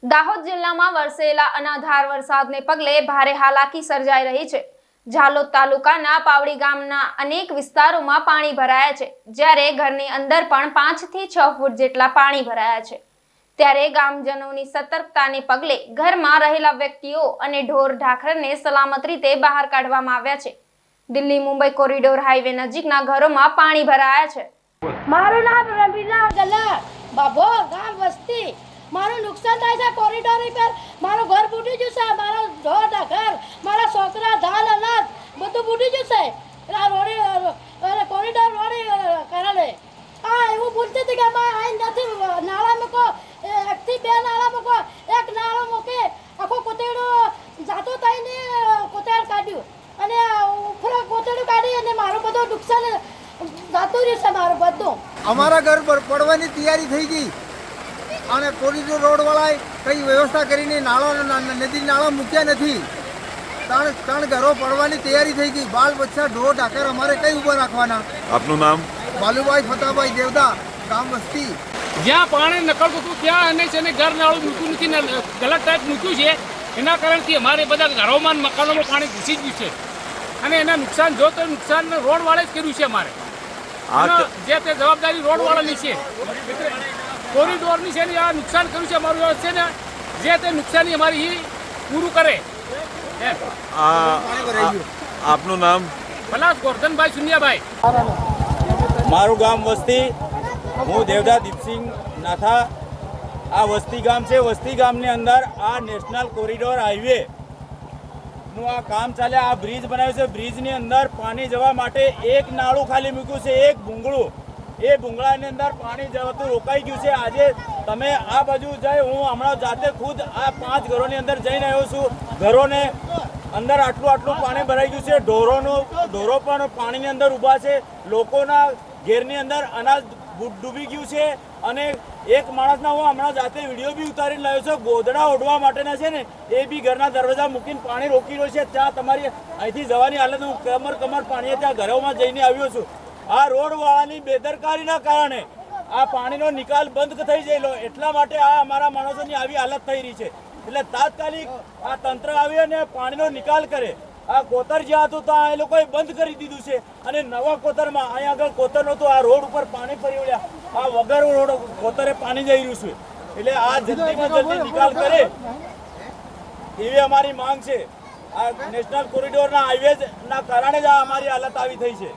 દાહોદ જિલ્લામાં વરસેલા અનધાર વરસાદને પગલે ભારે હાલાકી સર્જાઈ રહી છે। ઝાલોદ તાલુકાના પાવડી ગામના અનેક વિસ્તારોમાં પાણી ભરાયા છે, જ્યારે ઘરની અંદર પણ 5 થી 6 ફૂટ જેટલા પાણી ભરાયા છે। ત્યારે ગામજનોની સતર્કતાને પગલે ઘરમાં રહેલા વ્યક્તિઓ અને ઢોર ઢાખરને સલામત રીતે બહાર કાઢવામાં આવ્યા છે। દિલ્હી મુંબઈ કોરિડોર હાઈવે નજીકના ઘરોમાં પાણી ભરાયા છે। મારું નામ રમીલા ગલા બાબો ગામ વસ્તી। મારું નુકસાન થાય છે કોરિડોર પર। મારું ઘર બુડી ગયું છે, મારો ઢોર ઢાખર, મારા છોકરા ધાન અનાજ બધું બુડી ગયું છે આ રોડે કોરિડોર રોડે કારણે। આ એવું બોલતી હતી કે આ નથી નાળા મૂકો, એકથી બે નાળા મૂકો, એક નાળો મૂકે આખો કોતેડો જાતો થઈને કોતેડ કાઢ્યું અને ઉપર કોતેડું કાઢી અને મારું બધું નુકસાન જાતું રહ્યું છે મારું બધું। અમારા ઘર પડવાની તૈયારી થઈ ગઈ અને કોરિડોર રોડવાળાએ કઈ વ્યવસ્થા કરીને નદી નાળા મૂક્યા નથી। ત્રણ ઘરો પડવાની તૈયારી થઈ ગઈ। બાળ બચ્ચા ઢોર ઢાકર અમારે કઈ ઊભા રાખવાના? આપનું નામ? બાલુભાઈ ફતાભાઈ દેવદા, ગામ વસ્તી। જ્યાં પાણી નકળતું હતું ત્યાં અને છે ને ઘર નાળું મૂક્યું નથી, ગલત ટાઈપ મૂક્યું છે। એના કારણથી અમારે બધા ઘરોમાં મકાનોમાં પાણી ઘૂસી ગયું છે અને એના નુકસાન જો તો નુકસાન રોડવાળે જ કર્યું છે। અમારે જે તે જવાબદારી રોડવાળાની છે, કોરિડોરની છે ને આ નુકસાન કર્યું છે અમારું છે ને, જે તે નુકસાની અમારી પૂરું કરે। આપનું નામ? પલાસ ગોરધનભાઈ સુનિયાભાઈ। મારું ગામ વસ્તી, હું દેવદા દીપસિંહ નાથા। આ વસ્તી ગામ છે। વસ્તી ગામની અંદર આ નેશનલ કોરિડોર હાઈવે નું આ કામ ચાલે। આ બ્રિજ બનાવ્યું છે। બ્રિજની અંદર પાણી જવા માટે એક નાળું ખાલી મૂક્યું છે, એક ભૂંગળું। એ ભૂંગળાની અંદર પાણી જવાતું રોકાઈ ગયું છે। આજે તમે આ બાજુ જાય, હું હમણાં જાતે ખુદ આ 5 ઘરોની અંદર જઈને આવ્યો છું। ઘરોને અંદર આટલું પાણી ભરાઈ ગયું છે। ઢોરો પણ પાણીની અંદર ઊભા છે। લોકોના ઘેરની અંદર અનાજ ડૂબી ગયું છે અને એક માણસના હું હમણાં જાતે વિડીયો બી ઉતારીને લાવ્યો છું। ગોદડા ઓઢવા માટેના છે ને, એ બી ઘરના દરવાજા મૂકીને પાણી રોકી રહ્યો છે। ત્યાં તમારી અહીંથી જવાની હાલત, હું કમર પાણીએ ત્યાં ઘરોમાં જઈને આવ્યો છું। આ રોડવાળાની બેદરકારીના કારણે આ પાણીનો નિકાલ બંધ થઈ ગયેલો, એટલા માટે આ અમારા માણસોની આવી હાલત થઈ રહી છે। એટલે તાત્કાલિક આ તંત્ર આવી અને પાણીનો નિકાલ કરે। આ કોતર જ્યાં હતું ત્યાં એ લોકોએ બંધ કરી દીધું છે અને નવા કોતરમાં અહીંયા આગળ કોતર નહોતું, આ રોડ ઉપર પાણી ફરી વળ્યા। આ વગર રોડ કોતરે પાણી જઈ રહ્યું છે। એટલે આ જલ્દીમાં જલ્દી નિકાલ કરે એવી અમારી માંગ છે। આ નેશનલ કોરિડોરના હાઈવેના કારણે જ આ અમારી હાલત આવી થઈ છે।